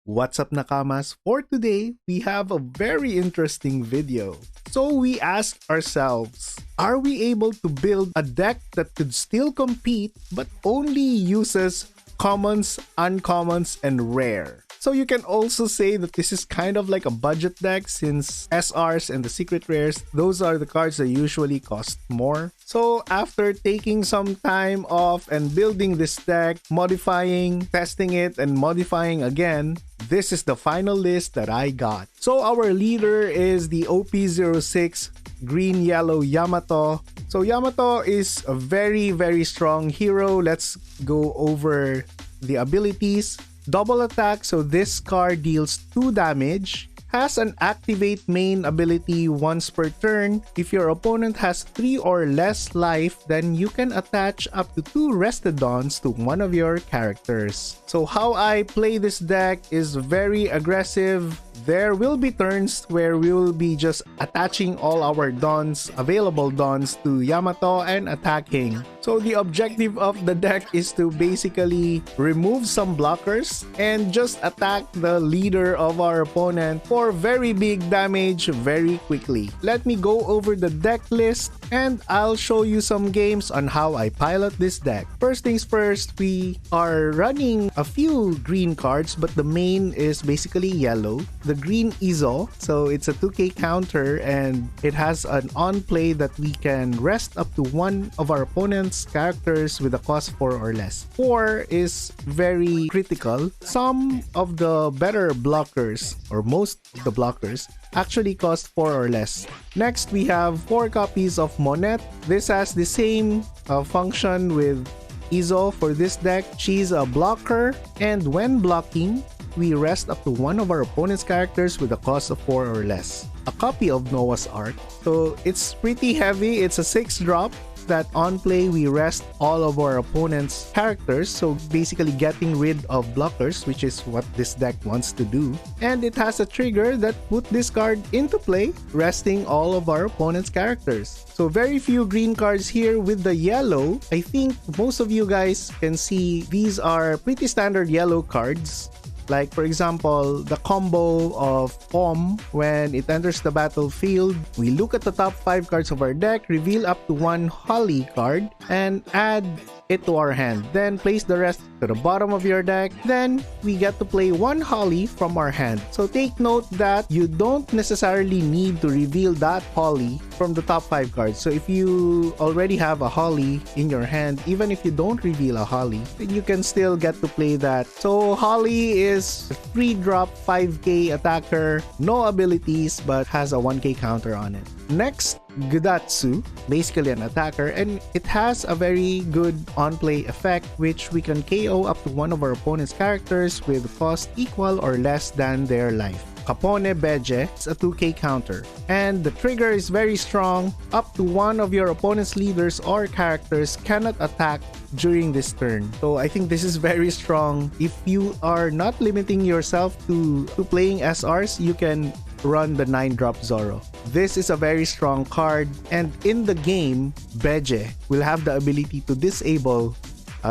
What's up, Nakamas? For today, we have a very interesting video. So we asked ourselves, are we able to build a deck that could still compete but only uses commons, uncommons, and rare? So you can also say that this is kind of like a budget deck since SRs and the secret rares, those are the cards that usually cost more. So after taking some time off and building this deck, modifying, testing it, and modifying again, this is the final list that I got. So our leader is the OP06 green-yellow Yamato. So Yamato is a very strong hero. Let's go over the abilities. Double attack, so this card deals 2 damage. Has an activate main ability once per turn. If your opponent has 3 or less life, then you can attach up to 2 Restodons to one of your characters. So how I play this deck is very aggressive. There will be turns where we will be just attaching all our dons, available dons, to Yamato and attacking. So the objective of the deck is to basically remove some blockers and just attack the leader of our opponent for very big damage very quickly. Let me go over the deck list and I'll show you some games on how I pilot this deck. First things first, we are running a few green cards, but the main is basically yellow. The green Izo, so it's a 2k counter and it has an on play that we can rest up to one of our opponent's characters with a cost 4 or less. 4 is very critical. Some of the better blockers, or most of the blockers, actually cost 4 or less. Next, we have 4 copies of Monet. This has the same function with Izo for this deck. She's a blocker, and when blocking, we rest up to one of our opponent's characters with a cost of 4 or less. A copy of Noah's Ark. So it's pretty heavy. It's a 6-drop. That on play we rest all of our opponent's characters, so basically getting rid of blockers, which is what this deck wants to do. And it has a trigger that put this card into play, resting all of our opponent's characters. So very few green cards here. With the yellow, I think most of you guys can see these are pretty standard yellow cards. Like for example, the combo of Pom, when it enters the battlefield, we look at the top 5 cards of our deck, reveal up to 1 Holly card, and add it to our hand. Then place the rest to the bottom of your deck. Then we get to play 1 Holly from our hand. So take note that you don't necessarily need to reveal that Holly from the top 5 cards. So if you already have a Holly in your hand, even if you don't reveal a Holly, then you can still get to play that. So Holly is a 3-drop 5k attacker, no abilities, but has a 1k counter on it. Next, Gudatsu, basically an attacker, and it has a very good on-play effect, which we can KO up to one of our opponent's characters with cost equal or less than their life. Capone Beje is a 2k counter, and the trigger is very strong. Up to one of your opponent's leaders or characters cannot attack during this turn. So I think this is very strong. If you are not limiting yourself to playing SRs, you can run the 9-drop Zoro. This is a very strong card, and in the game, Beje will have the ability to disable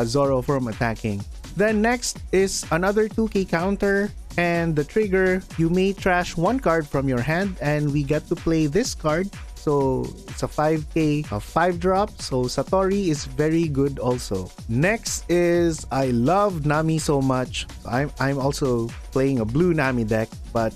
Zoro from attacking. Then next is another 2k counter, and the trigger, you may trash 1 card from your hand and we get to play this card. So it's a 5k, a 5-drop, so Satori is very good also. Next is, I love Nami so much. I'm also playing a blue Nami deck, but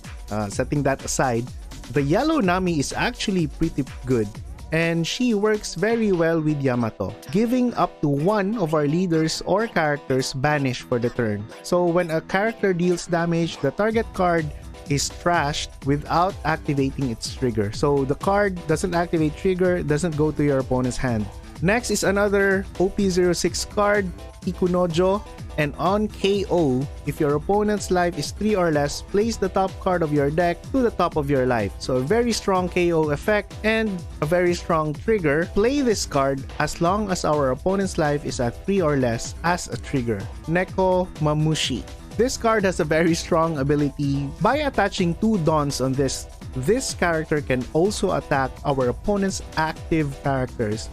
setting that aside, the yellow Nami is actually pretty good. And she works very well with Yamato, giving up to one of our leaders or characters banish for the turn. So when a character deals damage, the target card is trashed without activating its trigger. So the card doesn't activate trigger, doesn't go to your opponent's hand. Next is another OP06 card, Ikunojo, and on KO, if your opponent's life is 3 or less, place the top card of your deck to the top of your life. So a very strong KO effect and a very strong trigger. Play this card as long as our opponent's life is at 3 or less as a trigger. Neko Mamushi. This card has a very strong ability. By attaching 2 dons on this character can also attack our opponent's active characters.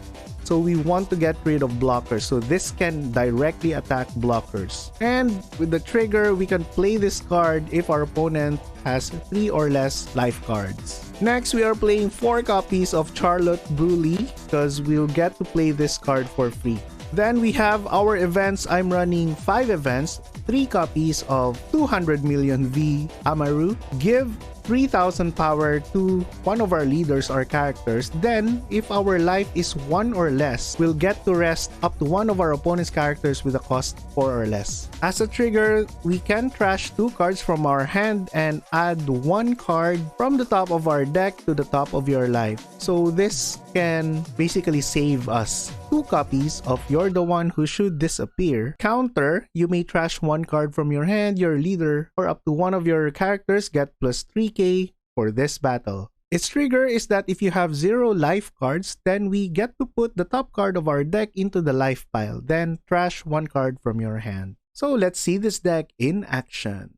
So we want to get rid of blockers. So this can directly attack blockers. And with the trigger, we can play this card if our opponent has 3 or less life cards. Next, we are playing 4 copies of Charlotte Bruley because we'll get to play this card for free. Then we have our events. I'm running 5 events, 3 copies of 200 million V Amaru. Give 3,000 power to one of our leaders or characters. Then, if our life is 1 or less, we'll get to rest up to one of our opponent's characters with a cost 4 or less. As a trigger, we can trash 2 cards from our hand and add 1 card from the top of our deck to the top of your life. So this can basically save us 2 copies of You're the One Who Should Disappear. Counter, you may trash 1 card from your hand, your leader, or up to one of your characters get plus 3k for this battle. Its trigger is that if you have 0 life cards, then we get to put the top card of our deck into the life pile, then trash 1 card from your hand. So let's see this deck in action.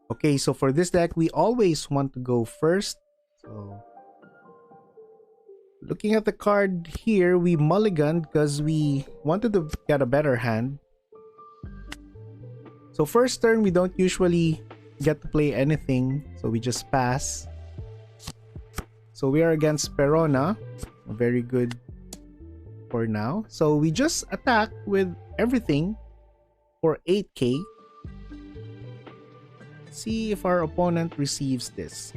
Okay, so for this deck, we always want to go first. So looking at the card here, we mulliganed because we wanted to get a better hand. So first turn, we don't usually get to play anything, so we just pass. So we are against Perona, very good for now. So we just attack with everything for 8k. See if our opponent receives this.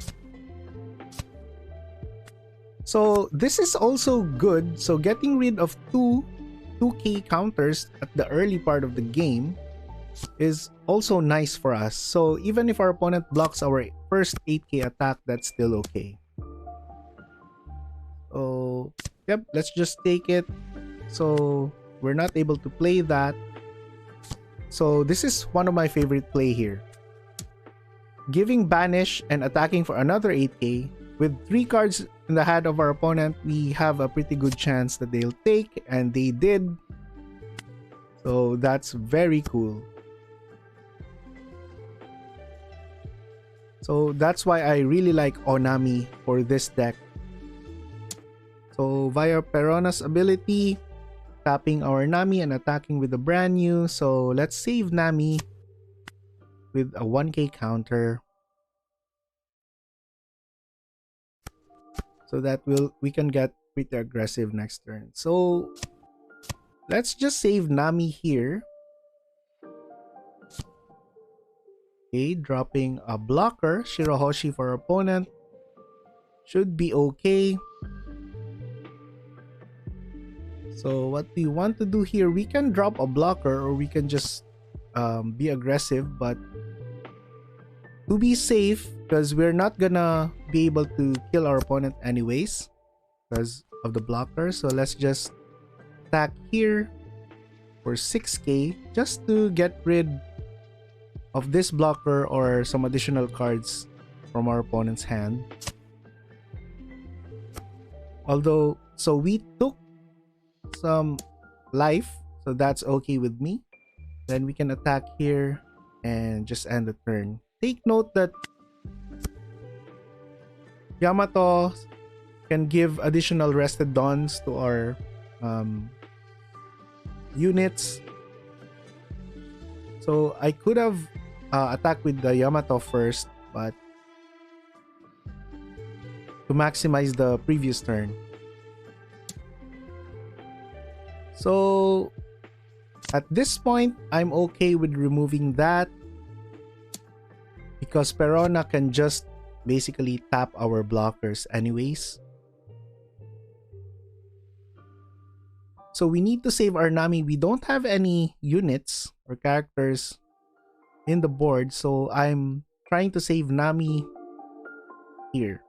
So this is also good. So getting rid of 2k counters at the early part of the game is also nice for us. So even if our opponent blocks our first 8k attack, that's still okay. So yep, let's just take it. So we're not able to play that. So this is one of my favorite play here. Giving banish and attacking for another 8k. With 3 cards in the hand of our opponent, we have a pretty good chance that they'll take, and they did. So that's very cool. So that's why I really like Onami for this deck. So via Perona's ability, tapping our Nami and attacking with a brand new. So let's save Nami with a 1k counter. So that we can get pretty aggressive next turn. So let's just save Nami here. Okay, dropping a blocker, Shirahoshi for our opponent. Should be okay. So what we want to do here, we can drop a blocker or we can just be aggressive, but to be safe, because we're not gonna be able to kill our opponent anyways because of the blocker. So let's just attack here for 6k just to get rid of this blocker or some additional cards from our opponent's hand. Although, so we took some life, so that's okay with me. Then we can attack here and just end the turn. Take note that Yamato can give additional rested dawns to our units. So I could have attacked with the Yamato first, but to maximize the previous turn. So at this point, I'm okay with removing that because Perona can just basically tap our blockers anyways. So we need to save our Nami. We don't have any units or characters in the board, so I'm trying to save Nami here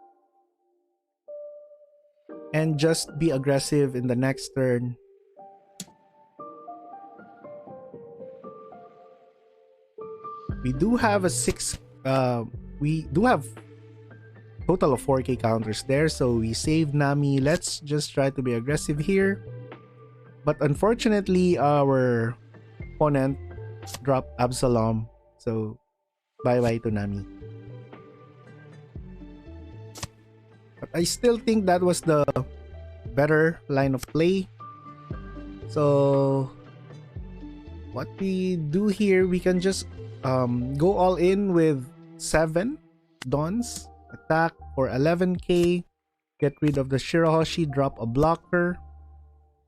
and just be aggressive in the next turn. We do have a we do have total of 4k counters there, so we save Nami. Let's just try to be aggressive here. But unfortunately, our opponent dropped Absalom, so bye-bye to Nami. But I still think that was the better line of play. So what we do here, we can just go all in with 7 Dons, attack for 11k, get rid of the Shirahoshi, drop a blocker,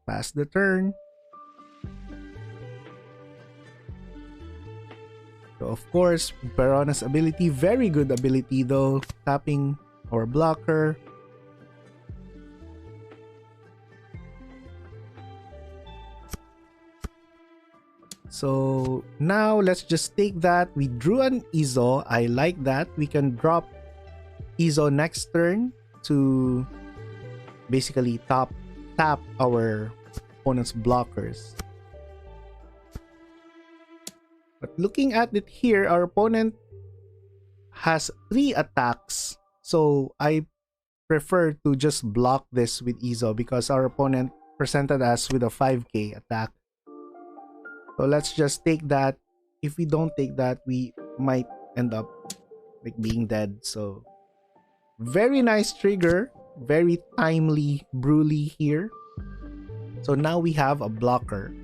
pass the turn. So of course, Perona's ability, very good ability though, tapping our blocker. So now let's just take that. We drew an Izo. I like that. We can drop Izo next turn to basically tap our opponent's blockers. But looking at it here, our opponent has 3 attacks. So I prefer to just block this with Izo because our opponent presented us with a 5k attack. So let's just take that. If we don't take that, we might end up like being dead. So very nice trigger, very timely Broly here. So now we have a blocker.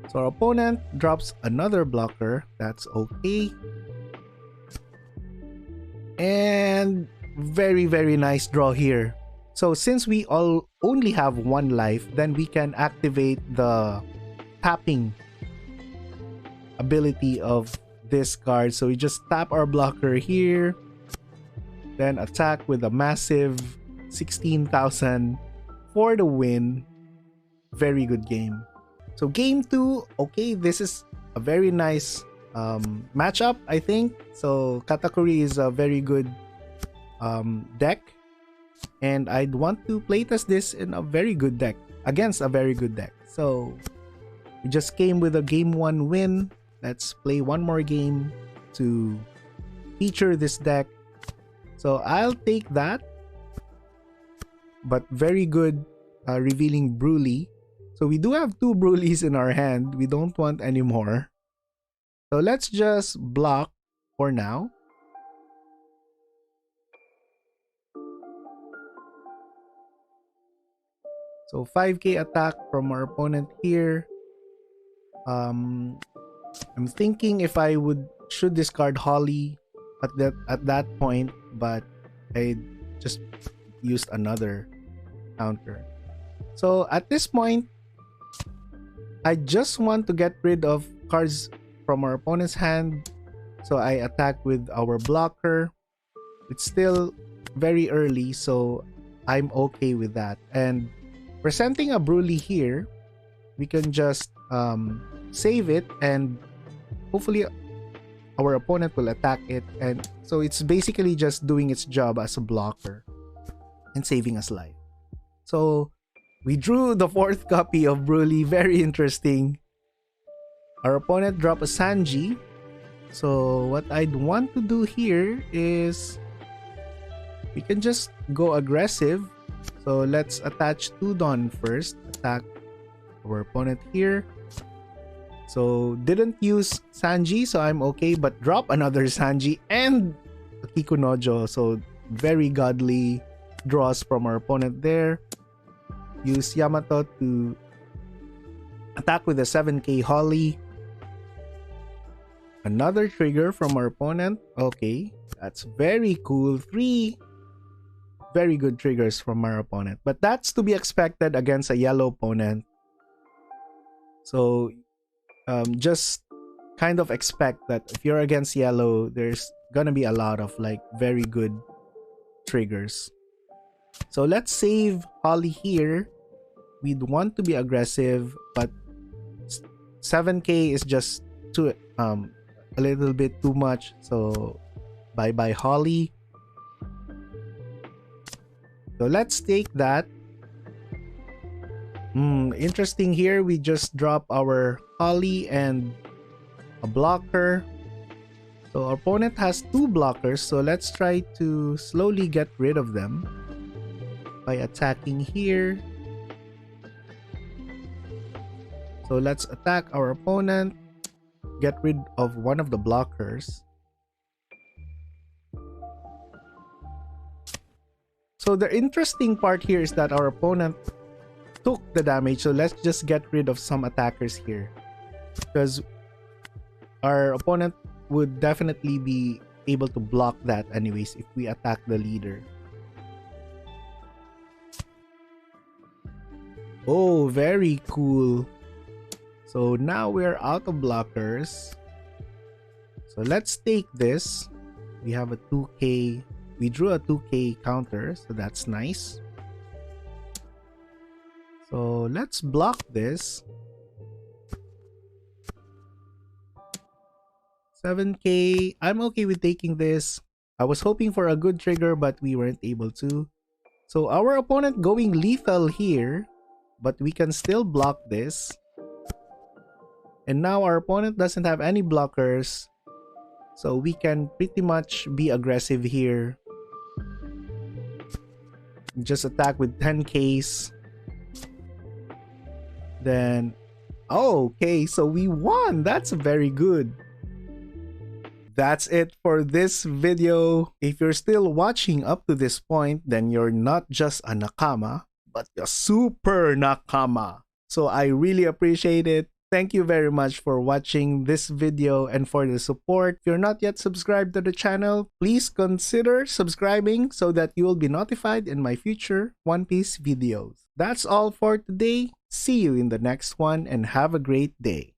So our opponent drops another blocker. That's okay. And very, very nice draw here. So since we only have 1 life, then we can activate the tapping ability of this card. So we just tap our blocker here, then attack with a massive 16,000 for the win. Very good game. So game 2, okay, this is a very nice matchup, I think. So Katakuri is a very good deck. And I'd want to playtest this in a very good deck, against a very good deck. So we just came with a game 1 win. Let's play one more game to feature this deck. So I'll take that. But very good revealing Broly. So we do have 2 Brolys in our hand. We don't want any more. So let's just block for now. So 5k attack from our opponent here. I'm thinking if I should discard Holly at that point, but I just used another counter. So at this point, I just want to get rid of cards from our opponent's hand. So I attack with our blocker. It's still very early, so I'm okay with that. And presenting a Broly here, we can just save it and hopefully our opponent will attack it. And so it's basically just doing its job as a blocker and saving us life. So we drew the 4th copy of Broly. Very interesting. Our opponent dropped a Sanji. So what I'd want to do here is we can just go aggressive. So let's attach 2 Dawn first. Attack our opponent here. So didn't use Sanji, so I'm okay. But drop another Sanji and Kikunojo. So very godly draws from our opponent there. Use Yamato to attack with a 7k Holly. Another trigger from our opponent. Okay, that's very cool. 3 very good triggers from our opponent. But that's to be expected against a yellow opponent. So just kind of expect that if you're against yellow, there's gonna be a lot of like very good triggers. So let's save Holly here. We'd want to be aggressive, but 7k is just too a little bit too much. So bye Holly. So let's take that. Interesting here. We just drop our Holly and a blocker. So our opponent has 2 blockers. So let's try to slowly get rid of them by attacking here. So let's attack our opponent. Get rid of one of the blockers. So So the interesting part here is that our opponent took the damage. So let's just get rid of some attackers here, because our opponent would definitely be able to block that anyways if we attack the leader. Oh, very cool. So now we're out of blockers. So let's take this. We have a 2k. We drew a 2k counter, so that's nice. So let's block this. 7k. I'm okay with taking this. I was hoping for a good trigger, but we weren't able to. So our opponent going lethal here, but we can still block this. And now our opponent doesn't have any blockers, so we can pretty much be aggressive here. Just attack with 10Ks. Then, oh, okay, so we won. That's very good. That's it for this video. If you're still watching up to this point, then you're not just a nakama, but a super nakama. So I really appreciate it. Thank you very much for watching this video and for the support. If you're not yet subscribed to the channel, please consider subscribing so that you will be notified in my future One Piece videos. That's all for today. See you in the next one and have a great day.